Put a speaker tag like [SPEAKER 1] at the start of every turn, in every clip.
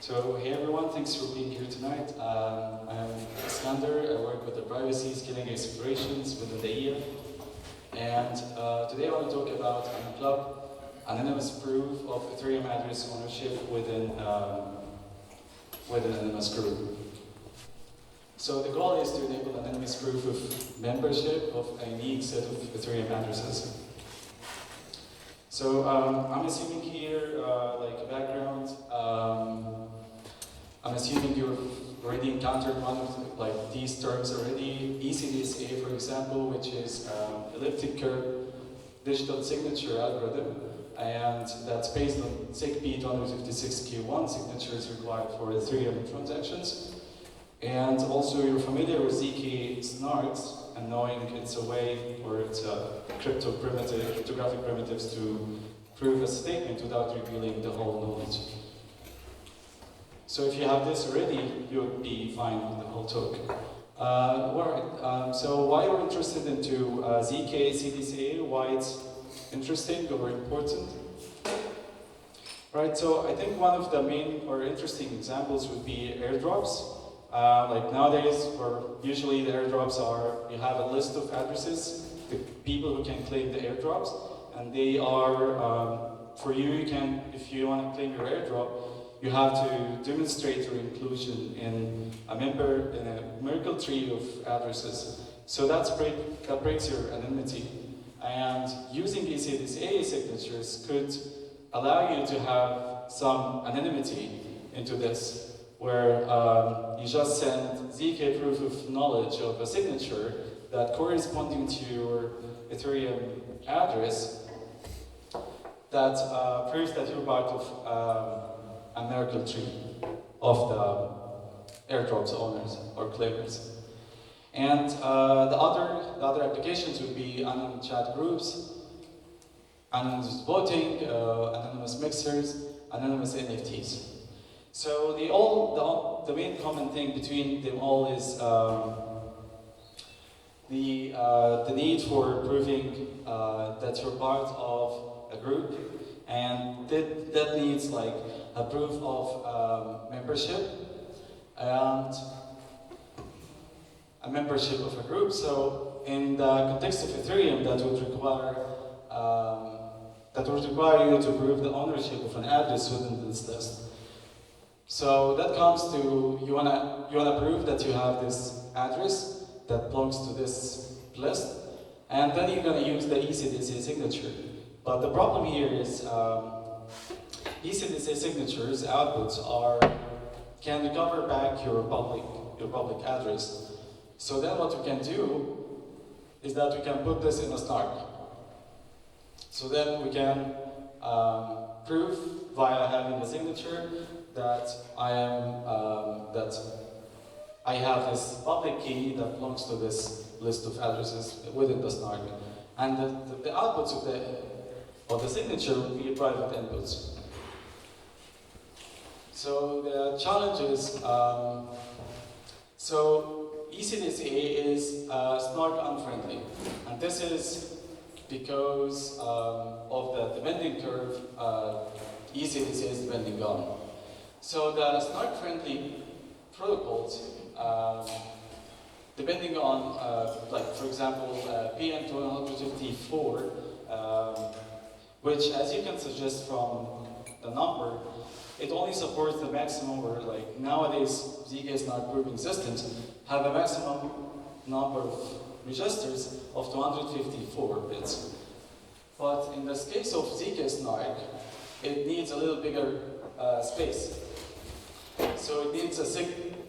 [SPEAKER 1] So, hey everyone, thanks for being here tonight. I'm Iskandar. I work with the privacy scaling explorations within the EF. And today I want to talk about AnonKlub, anonymous proof of Ethereum address ownership within an anonymous group. So the goal is to enable anonymous proof of membership of a unique set of Ethereum addresses. So I'm assuming here, like a background, I'm assuming you've already encountered one of these terms already. ECDSA, for example, which is elliptic curve digital signature algorithm, and that's based on SIGP 256Q1 signatures required for Ethereum transactions. And also you're familiar with ZK snarks and knowing it's a way, or it's a cryptographic primitives to prove a statement without revealing the whole knowledge. So if you have this already, you'll be fine with the whole talk. So why we're interested into ZK CDCA, why it's interesting or important? Right, so I think one of the main or interesting examples would be airdrops. Like nowadays, or usually the airdrops are, you have a list of addresses, the people who can claim the airdrops, and they are, for you, if you want to claim your airdrop, you have to demonstrate your inclusion in a Merkle tree of addresses. So that breaks your anonymity. And using ECDSA signatures could allow you to have some anonymity into this, where you just send ZK proof of knowledge of a signature that corresponding to your Ethereum address that proves that you're part of a Merkle tree of the airdrops owners or claimers. And the other applications would be anonymous chat groups, anonymous voting, anonymous mixers, anonymous NFTs. So the main common thing between them all is the need for proving that you're part of a group, and that needs like a proof of membership and a membership of a group. So in the context of Ethereum, that would require you to prove the ownership of an address within this list. So that comes to, you wanna prove that you have this address that belongs to this list, and then you're gonna use the ECDSA signature. But the problem here is ECDSA signatures outputs can recover back your public address. So then what we can do is that we can put this in a snark. So then we can prove via having a signature that I have this public key that belongs to this list of addresses within the snark, and the outputs of the signature would be private inputs. So the challenge is, so ECDSA is snark unfriendly, and this is because of the depending curve ECDSA is depending on. So the snark-friendly protocols, depending on, like for example, PN254, which, as you can suggest from the number, it only supports the maximum, or like nowadays ZK snark proving systems have a maximum number of registers of 254 bits. But in this case of ZK snark, it needs a little bigger space. So it needs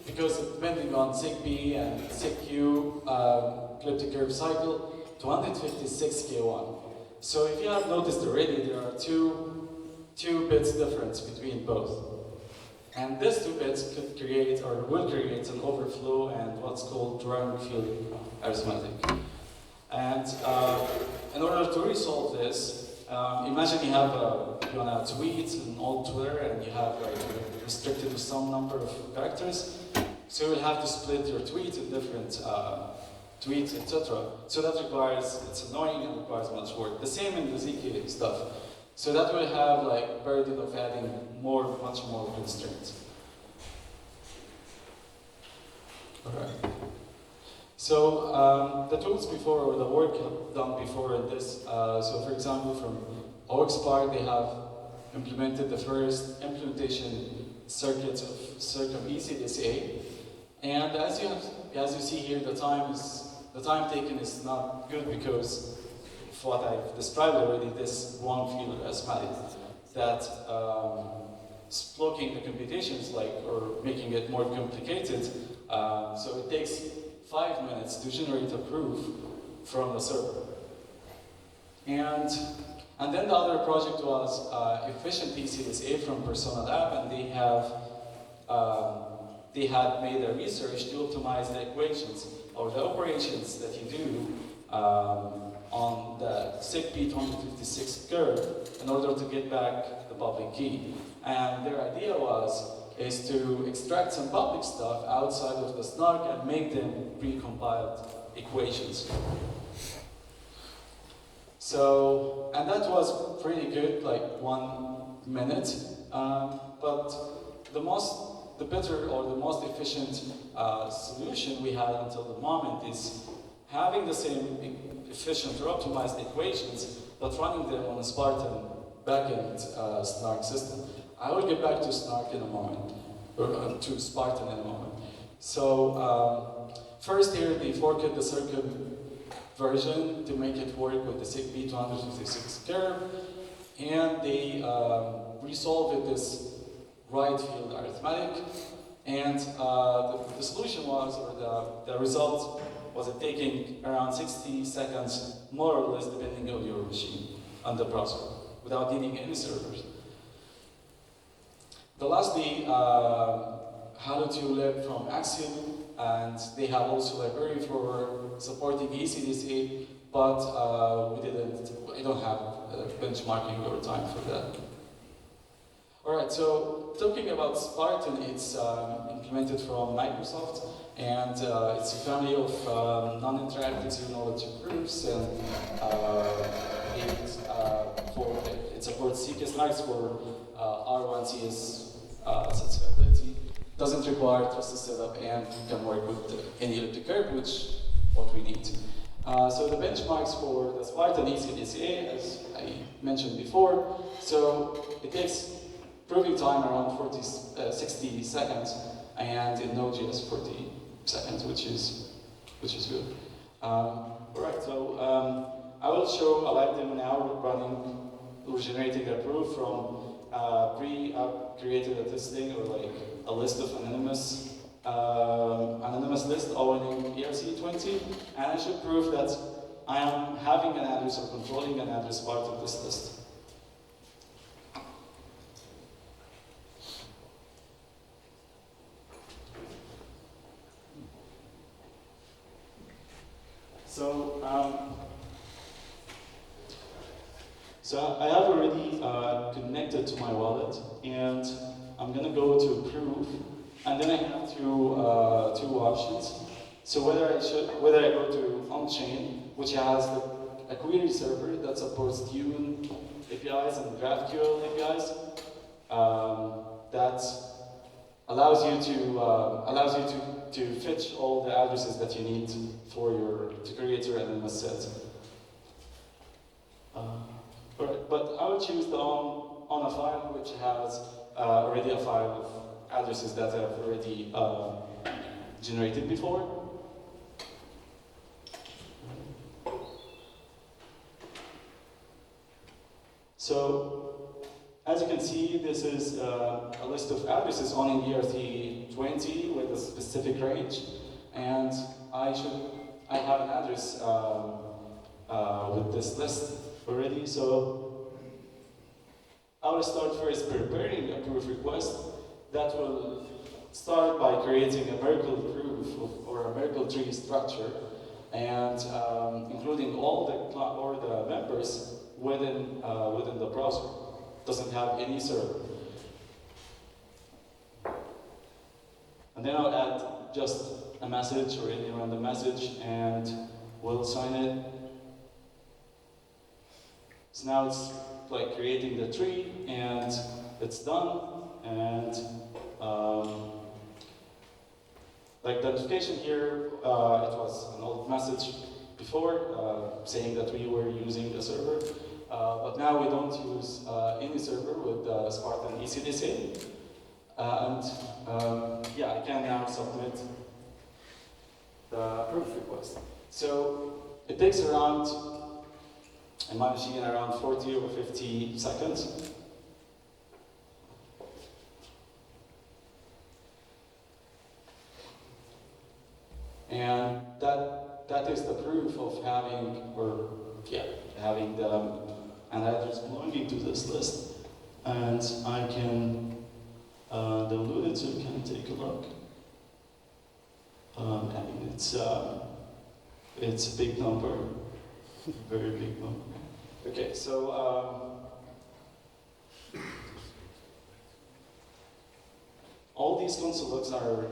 [SPEAKER 1] because depending on SIGP and SIGQ elliptic curve cycle, 256K1. So if you have noticed already, there are two bits difference between both. And these 2 bits could create, or will create, an overflow and what's called Random field arithmetic. And in order to resolve this, imagine you want to tweet an old Twitter and you have restricted to some number of characters. So you'll have to split your tweet in different tweets, etc. So that it's annoying and requires much work. The same in the ZK stuff. So that will have burden of adding much more constraints. Correct. So the tools before, or the work done before in this, so for example from OXPark they have implemented the first implementation circuit of Circum ECDSA, and as you see here, the time taken is not good because of what I've described already. This one field arithmetic that blocking the computations or making it more complicated. So it takes 5 minutes to generate a proof from the server. And then the other project was efficient ECDSA from Persona Lab, and they had made a research to optimize the equations or the operations that you do on the SIG-P256 curve in order to get back the public key. And their idea is to extract some public stuff outside of the snark and make them pre-compiled equations. So, and that was pretty good, like 1 minute. But the better or the most efficient solution we had until the moment is having the same efficient or optimized equations, but running them on a Spartan backend snark system. I will get back to snark in a moment, or to Spartan in a moment. So first here they forked the Circum version to make it work with the SIG-P256 curve, and they resolved this right field arithmetic, and the solution was, or the result was it taking around 60 seconds, more or less, depending on your machine and the browser, without needing any servers. The lastly, Halo2Lib from Axiom, and they have also a library for supporting ECDSA, but we don't have benchmarking or time for that. Alright, so talking about Spartan, it's implemented from Microsoft, and it's a family of non-interactive zero-knowledge proofs, and it supports CK snarks for R1CS satisfiability. Doesn't require trusted setup, and can work with any elliptic curve, which what we need. So the benchmarks for the Spartan ECDSA, as I mentioned before, so it takes proving time around 60 seconds, and in Node.js 40 seconds, which is good. Alright, so I will show a live demo now running or generating a proof from created a listing or like a list of anonymous list owning ERC20, and I should prove that I am having an address or controlling an address part of this list. So I have already connected to my wallet, and I'm gonna go to proof, and then I have two options. So whether I go to on-chain, which has a query server that supports Dune APIs and GraphQL APIs, that allows you to fetch all the addresses that you need to create your anonymous set. But I will choose the on a file which has already a file of addresses that I've already generated before. So, as you can see, this is a list of addresses owning ERC20 with a specific range, and I have an address with this list already. So I will start first preparing a proof request that will start by creating a Merkle proof or a Merkle tree structure, and including all the members within the browser. Doesn't have any server. And then I'll add just a message or any random message, and we'll sign it. So now it's like creating the tree, and it's done. And Like the notification here, it was an old message before saying that we were using a server, but now we don't use any server with Spartan ECDC. Yeah, I can now submit the proof request. So it takes around, in my machine, around 40 or 50 seconds. And that is the proof of having, having an address belonging to this list. And I can download it so you can take a look. I mean, it's a big number, very big number. Okay, so all these console logs are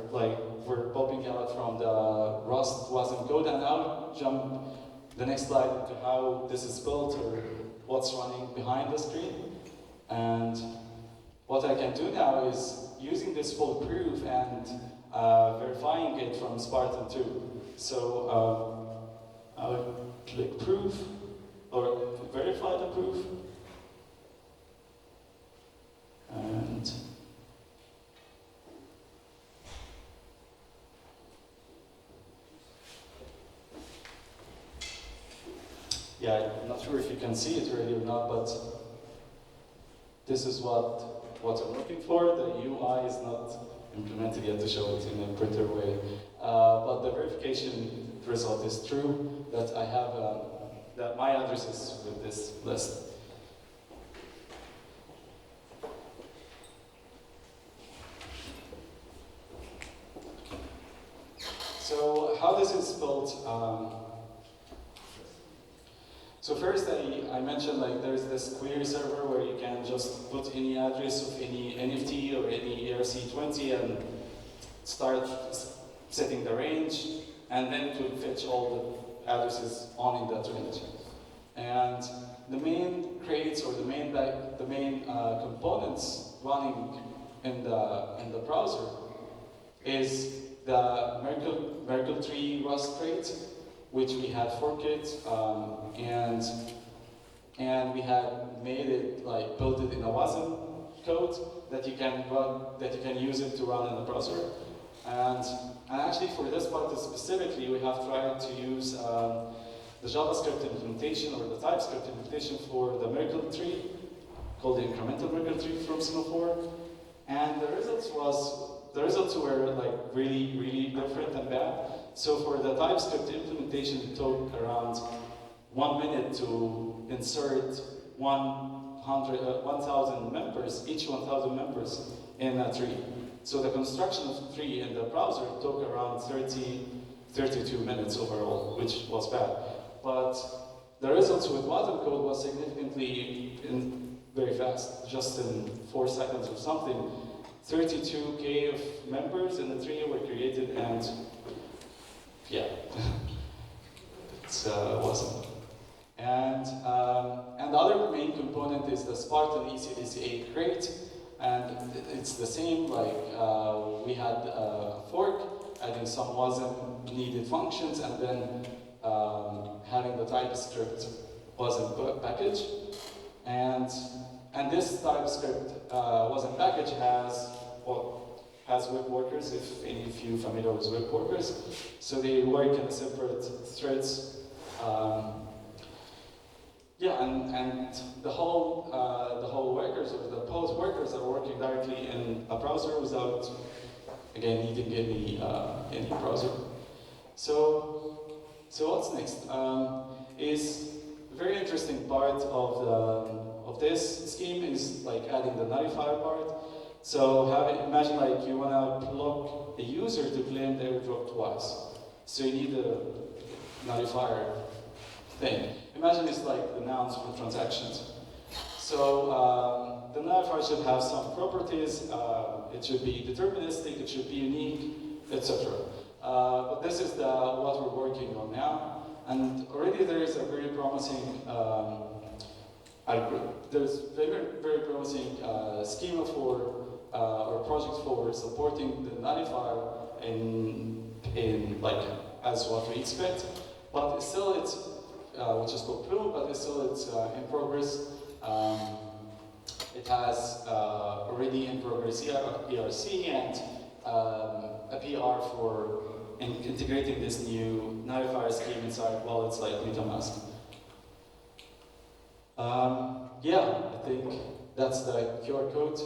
[SPEAKER 1] were popping out from the Rust wasm code, and I'll jump the next slide into how this is built or what's running behind the screen. And what I can do now is using this full proof and verifying it from Spartan 2. So I would click proof or verify the proof. And yeah, I'm not sure if you can see it really or not, but this is what I'm looking for. The UI is not implemented yet to show it in a prettier way. But the verification result is true, that I have, that my address is with this list. So how this is built, so first I mentioned there's this query server where you can just put any address of any NFT or any ERC20 and start setting the range, and then it will fetch all the addresses on in that range. And the main crates or the main components running in the browser is the Merkle tree Rust crate, which we had forked it, and we had made it built it in a WASM code that you can run, that you can use it to run in the browser. And actually for this part specifically, we have tried to use the JavaScript implementation or the TypeScript implementation for the Merkle tree, called the incremental Merkle tree from Semaphore. And the results were really, really different and bad. So for the TypeScript implementation, it took around 1 minute to insert 1,000 members, each 1,000 members in a tree. So the construction of the tree in the browser took around 32 minutes overall, which was bad. But the results with WASM code was significantly very fast, just in 4 seconds or something. 32K of members in the tree were created, and yeah, it's awesome. And the other main component is the Spartan ECDCA crate, and it's the same. We had a fork, adding some WASM needed functions, and then having the TypeScript WASM package. And this TypeScript WASM package has web workers, if any of you are familiar with web workers. So they work in separate threads. And the whole workers or the post workers are working directly in a browser without, again, needing any browser. So what's next? Is a very interesting part of this scheme is adding the nullifier part. So imagine you want to block a user to claim the airdrop twice. So you need a nullifier thing. Imagine it's like the nouns for transactions. So the nullifier should have some properties. It should be deterministic, it should be unique, etc. But this is what we're working on now. And already there is a very promising there's very, very promising schema for or project for supporting the nullifier in like as what we expect, but still it's which is called Pro, but still it's in progress. It has already in progress ERC and a PR for integrating this new nullifier scheme inside wallets like MetaMask. Yeah, I think that's the QR code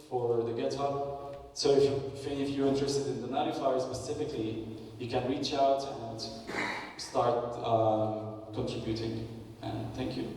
[SPEAKER 1] for the GitHub. So if you're interested in the nullifier specifically, you can reach out and start contributing. And thank you.